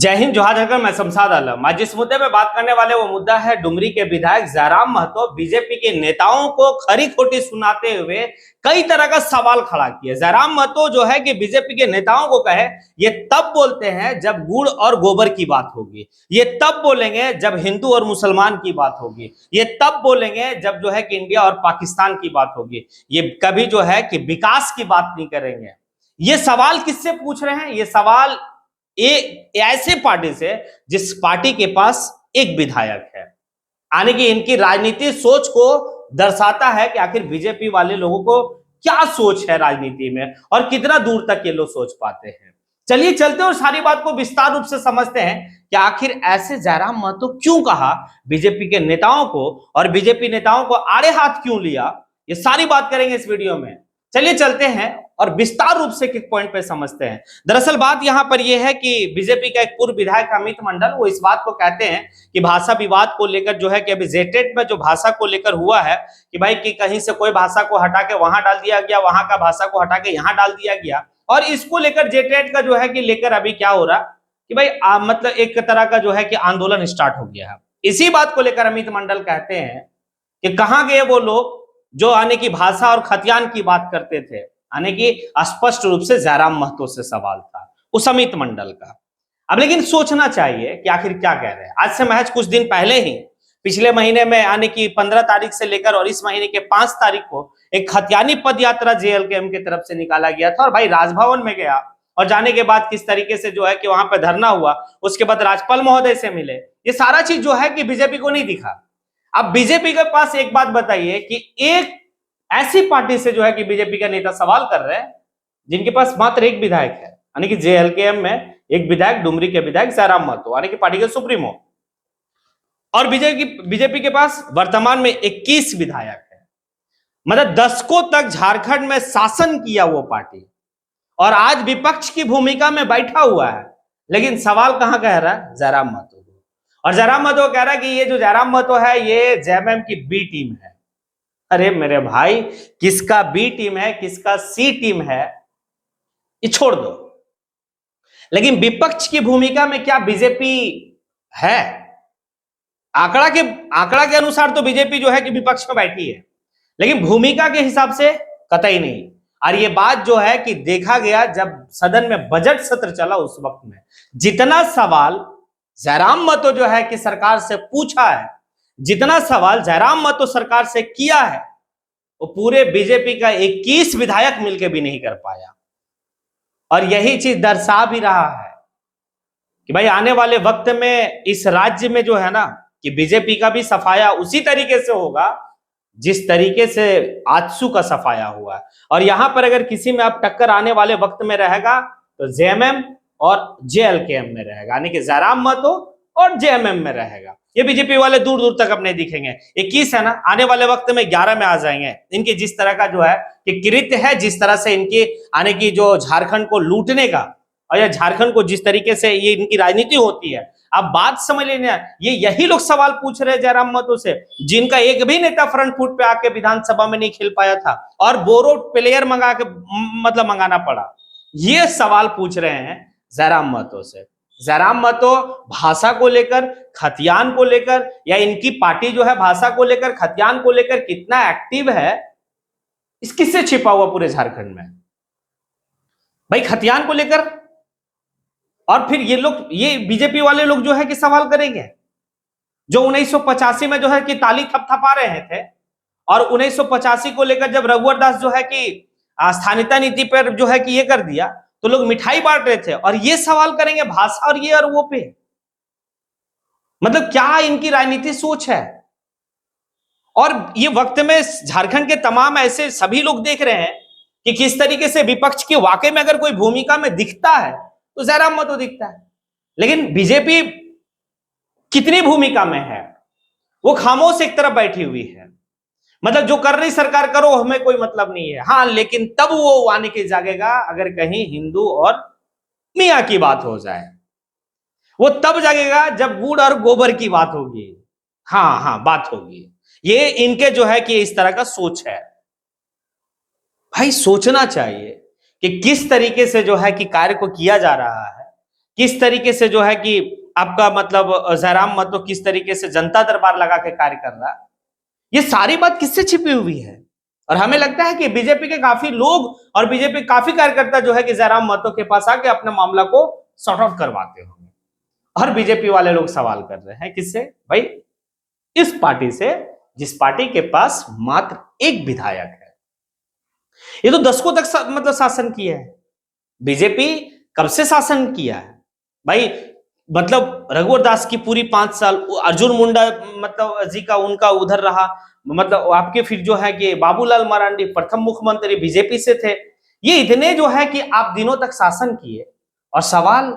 जय हिंद, जोहार झारखंड। मैं शमशाद आलम। आज जिस मुद्दे पे बात करने वाले वो मुद्दा है डुमरी के विधायक जयराम महतो। बीजेपी के नेताओं को खरी खोटी सुनाते हुए कई तरह का सवाल खड़ा किया। जयराम महतो जो है कि बीजेपी के नेताओं को कहे ये तब बोलते हैं जब गुड़ और गोबर की बात होगी, ये तब बोलेंगे जब हिंदू और मुसलमान की बात होगी, ये तब बोलेंगे जब जो है कि इंडिया और पाकिस्तान की बात होगी, ये कभी जो है कि विकास की बात नहीं करेंगे। ये सवाल किससे पूछ रहे हैं? ये सवाल ऐसे पार्टी से जिस पार्टी के पास एक विधायक है। यानी कि इनकी राजनीति सोच को दर्शाता है कि आखिर बीजेपी वाले लोगों को क्या सोच है राजनीति में और कितना दूर तक ये लोग सोच पाते हैं। चलिए चलते और सारी बात को विस्तार रूप से समझते हैं कि आखिर ऐसे जयराम महतो क्यों कहा बीजेपी के नेताओं को और बीजेपी नेताओं को आड़े हाथ क्यों लिया। ये सारी बात करेंगे इस वीडियो में। चलिए चलते हैं और विस्तार रूप से एक पॉइंट पे समझते हैं। दरअसल बात यहां पर यह है कि बीजेपी का एक पूर्व विधायक अमित मंडल वो इस बात को कहते हैं कि भाषा विवाद को लेकर जो है कि अभी जेटेट में जो भाषा को लेकर हुआ है कि भाई कि कहीं से कोई भाषा को हटा के वहां डाल दिया गया, वहां का भाषा को हटा के यहां डाल दिया गया, और इसको लेकर जेटेट का जो है कि लेकर अभी क्या हो रहा कि भाई मतलब एक तरह का जो है कि आंदोलन स्टार्ट हो गया है। इसी बात को लेकर अमित मंडल कहते हैं कि कहां गए वो लोग जो आने की भाषा और खतियान की बात करते थे। आने की स्पष्ट रूप से जयराम महतो से सवाल था उस अमित मंडल का। अब लेकिन सोचना चाहिए कि आखिर क्या कह रहे हैं। आज से महज कुछ दिन पहले ही पिछले महीने में आने की 15 तारीख से लेकर और इस महीने के 5 तारीख को एक खतियानी पद यात्रा जेएलकेएम की तरफ से निकाला गया था और भाई राजभवन में गया और जाने के बाद किस तरीके से जो है कि वहां पर धरना हुआ, उसके बाद राज्यपाल महोदय से मिले। ये सारा चीज जो है कि बीजेपी को नहीं दिखा। अब बीजेपी के पास एक बात बताइए कि एक ऐसी पार्टी से जो है कि बीजेपी का नेता सवाल कर रहे हैं जिनके पास मात्र एक विधायक है, यानी कि जेएलकेएम में एक विधायक, डुमरी के विधायक जयराम महतो, यानी कि पार्टी के सुप्रीमो, और बीजेपी के पास वर्तमान में 21 विधायक है। मतलब दशकों तक झारखंड में शासन किया वो पार्टी और आज विपक्ष की भूमिका में बैठा हुआ है। लेकिन सवाल कहां कह रहा है? जयराम महतो। और जयराम महतो कह रहा है कि ये जो जयराम महतो है ये जेएमएम की बी टीम है। अरे मेरे भाई, किसका बी टीम है किसका सी टीम है ये छोड़ दो, लेकिन विपक्ष की भूमिका में क्या बीजेपी है? आंकड़ा के अनुसार तो बीजेपी जो है कि विपक्ष में बैठी है, लेकिन भूमिका के हिसाब से कतई नहीं। और ये बात जो है कि देखा गया जब सदन में बजट सत्र चला उस वक्त में जितना सवाल जयराम महतो जो है कि सरकार से पूछा है, जितना सवाल जयराम महतो सरकार से किया है, वो पूरे बीजेपी का 21 विधायक मिलकर भी नहीं कर पाया। और यही चीज दर्शा भी रहा है कि भाई आने वाले वक्त में इस राज्य में जो है ना कि बीजेपी का भी सफाया उसी तरीके से होगा जिस तरीके से आजसू का सफाया हुआ है। और यहां पर अगर किसी में अब टक्कर आने वाले वक्त में रहेगा तो जेएमएम और जेएलकेएम में रहेगा, यानी कि जयराम महतो और जेएमएम में रहेगा। ये बीजेपी वाले दूर दूर तक अपने दिखेंगे। 21 है ना, आने वाले वक्त में 11 में आ जाएंगे। इनके जिस तरह का जो है कि कृत्य है, जिस तरह से इनकी आने की जो झारखंड को लूटने का और या झारखंड को जिस तरीके से ये इनकी राजनीति होती है, अब बात समझ लेना, ये यही लोग सवाल पूछ रहे हैं जयराम महतो से जिनका एक भी नेता फ्रंट फुट पे आके विधानसभा में नहीं खेल पाया था और बोरो प्लेयर मंगा के मतलब मंगाना पड़ा। ये सवाल पूछ रहे हैं जयराम महतो से। जयराम महतो भाषा को लेकर, खतियान को लेकर, या इनकी पार्टी जो है भाषा को लेकर, खतियान को लेकर कितना एक्टिव है, इस किससे छिपा हुआ पूरे झारखंड में भाई खतियान को लेकर। और फिर ये बीजेपी वाले लोग जो है कि सवाल करेंगे जो 1985 में जो है कि ताली थपथपा रहे थे और 1985 को लेकर जब रघुवर दास जो है कि स्थानीयता नीति पर जो है कि ये कर दिया तो लोग मिठाई बांट रहे थे, और ये सवाल करेंगे भाषा और ये और वो पे। मतलब क्या इनकी राजनीति सोच है? और ये वक्त में झारखंड के तमाम ऐसे सभी लोग देख रहे हैं कि किस तरीके से विपक्ष की वाकई में अगर कोई भूमिका में दिखता है तो जयराम महतो दिखता है, लेकिन बीजेपी कितनी भूमिका में है? वो खामोश एक तरफ बैठी हुई है। मतलब जो कर रही सरकार करो, हमें कोई मतलब नहीं है। हाँ, लेकिन तब वो आने के जागेगा अगर कहीं हिंदू और मियां की बात हो जाए। वो तब जागेगा जब गुड़ और गोबर की बात होगी। हाँ बात होगी। ये इनके जो है कि इस तरह का सोच है। भाई सोचना चाहिए कि किस तरीके से जो है कि कार्य को किया जा रहा है, किस तरीके से जो है कि आपका मतलब जयराम महतो किस तरीके से जनता दरबार लगा के कार्य कर रहा है, ये सारी बात किससे छिपी हुई है। और हमें लगता है कि बीजेपी के काफी लोग और बीजेपी काफी कार्यकर्ता जो है कि जयराम महतो के पास आके अपने मामला को सॉर्ट आउट करवाते होंगे। और बीजेपी वाले लोग सवाल कर रहे हैं किससे भाई, इस पार्टी से जिस पार्टी के पास मात्र एक विधायक है। ये तो दशकों तक मतलब शासन किया है। बीजेपी कब से शासन किया है भाई, मतलब रघुवर दास की पूरी 5 साल, अर्जुन मुंडा मतलब जी का उनका उधर रहा, मतलब आपके फिर जो है कि बाबूलाल मरांडी प्रथम मुख्यमंत्री बीजेपी से थे। ये इतने जो है कि आप दिनों तक शासन किए और सवाल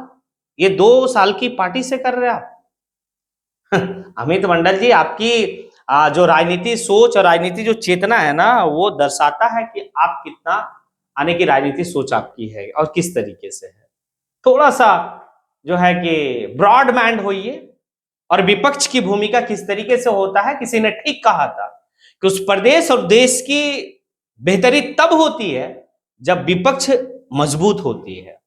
ये 2 साल की पार्टी से कर रहे हैं आप। अमित मंडल जी, आपकी जो राजनीति सोच और राजनीति जो चेतना है ना, वो दर्शाता है कि आप कितना आने की राजनीति सोच आपकी है और किस तरीके से है। थोड़ा सा जो है कि ब्रॉड माइंड होइए। और विपक्ष की भूमिका किस तरीके से होता है, किसी ने ठीक कहा था कि उस प्रदेश और देश की बेहतरी तब होती है जब विपक्ष मजबूत होती है।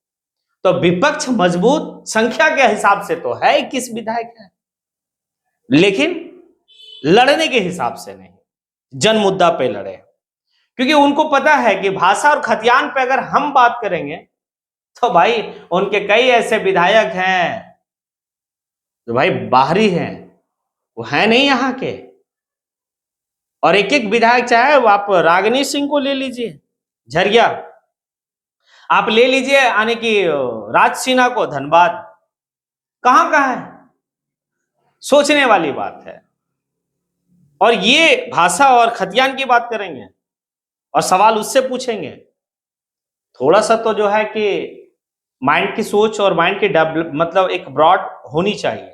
तो विपक्ष मजबूत संख्या के हिसाब से तो है 21 विधायक है, लेकिन लड़ने के हिसाब से नहीं, जन मुद्दा पे लड़े। क्योंकि उनको पता है कि भाषा और खतियान पे अगर हम बात करेंगे तो भाई उनके कई ऐसे विधायक हैं जो भाई बाहरी हैं, वो है नहीं यहाँ के। और एक एक विधायक, चाहे वो आप रागिनी सिंह को ले लीजिए झरिया, आप ले लीजिए आने की राज सिन्हा को धनबाद, कहां कहां है, सोचने वाली बात है। और ये भाषा और खतियान की बात करेंगे और सवाल उससे पूछेंगे, थोड़ा सा तो जो है कि माइंड की सोच और माइंड की डेवलप मतलब एक ब्रॉड होनी चाहिए।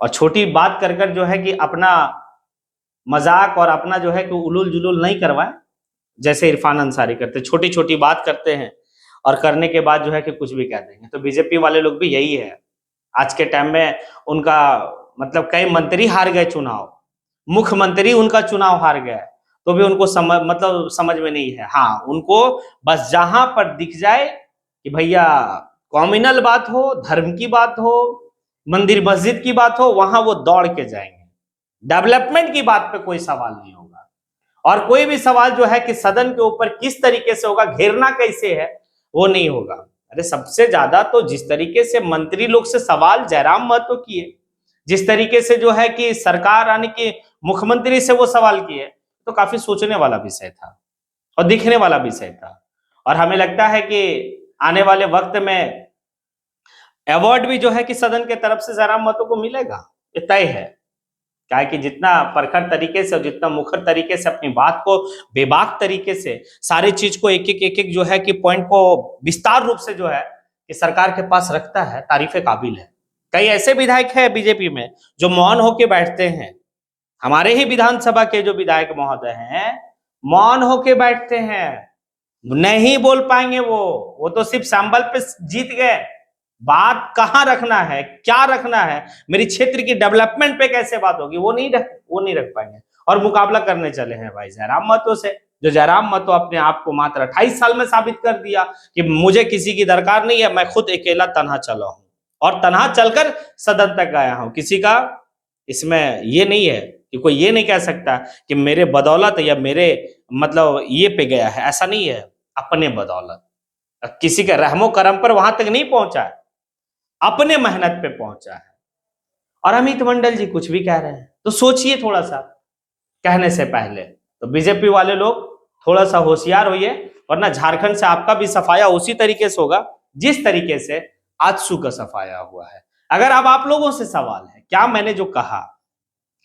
और छोटी बात कर कर जो है कि अपना मजाक और अपना जो है कि उलूल जुलूल नहीं करवाए, जैसे इरफान अंसारी करते, छोटी छोटी बात करते हैं और करने के बाद जो है कि कुछ भी कह देंगे। तो बीजेपी वाले लोग भी यही है। आज के टाइम में उनका मतलब कई मंत्री हार गए चुनाव, मुख्यमंत्री उनका चुनाव हार गए, तो भी उनको समझ में नहीं है। हाँ, उनको बस जहां पर दिख जाए कि भैया कॉम्युनल बात हो, धर्म की बात हो, मंदिर मस्जिद की बात हो, वहां वो दौड़ के जाएंगे। डेवलपमेंट की बात पे कोई सवाल नहीं होगा। और कोई भी सवाल जो है कि सदन के ऊपर किस तरीके से होगा, घेरना कैसे है, वो नहीं होगा। अरे सबसे ज्यादा तो जिस तरीके से मंत्री लोग से सवाल जयराम महतो किए, जिस तरीके से जो है कि सरकार आने के मुख्यमंत्री से वो सवाल किए, तो काफी सोचने वाला विषय था और दिखने वाला विषय था। और हमें लगता है कि आने वाले वक्त में अवार्ड भी जो है कि सदन के तरफ से जयराम महतो को मिलेगा, ये तय है। क्या कि जितना परखर तरीके से और जितना मुखर तरीके से अपनी बात को बेबाक तरीके से सारी चीज को एक एक जो है कि पॉइंट को विस्तार रूप से जो है कि सरकार के पास रखता है, तारीफे काबिल है। कई ऐसे विधायक है बीजेपी में जो मौन होके बैठते हैं। हमारे ही विधानसभा के जो विधायक महोदय हैं मौन होके बैठते हैं, नहीं बोल पाएंगे। वो तो सिर्फ सैंबल पे जीत गए। बात कहां रखना है, क्या रखना है, मेरी क्षेत्र की डेवलपमेंट पे कैसे बात होगी, वो नहीं रख पाएंगे। और मुकाबला करने चले हैं भाई जयराम महतो से, जो जयराम महतो अपने आप को मात्र 28 साल में साबित कर दिया कि मुझे किसी की दरकार नहीं है, मैं खुद अकेला तनहा चला हूं और तनहा चलकर सदन तक गया हूं। किसी का इसमें ये नहीं है कि कोई ये नहीं कह सकता कि मेरे बदौलत या मेरे मतलब ये पे गया है, ऐसा नहीं है। अपने बदौलत किसी के रहमो करम पर वहां तक नहीं पहुंचा है, अपने मेहनत पे पहुंचा है। और अमित मंडल जी कुछ भी कह रहे हैं तो सोचिए थोड़ा सा कहने से पहले। तो बीजेपी वाले लोग थोड़ा सा होशियार होइए, वरना झारखंड से आपका भी सफाया उसी तरीके से होगा जिस तरीके से आजसू का सफाया हुआ है। अगर अब आप लोगों से सवाल है, क्या मैंने जो कहा,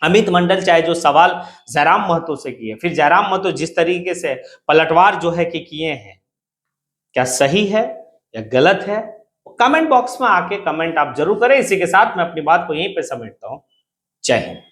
अमित मंडल चाहे जो सवाल जयराम महतो से किए, फिर जयराम महतो जिस तरीके से पलटवार जो है कि किए हैं, क्या सही है या गलत है, कमेंट बॉक्स में आके कमेंट आप जरूर करें। इसी के साथ मैं अपनी बात को यहीं पे समेटता हूं। जय हिंद।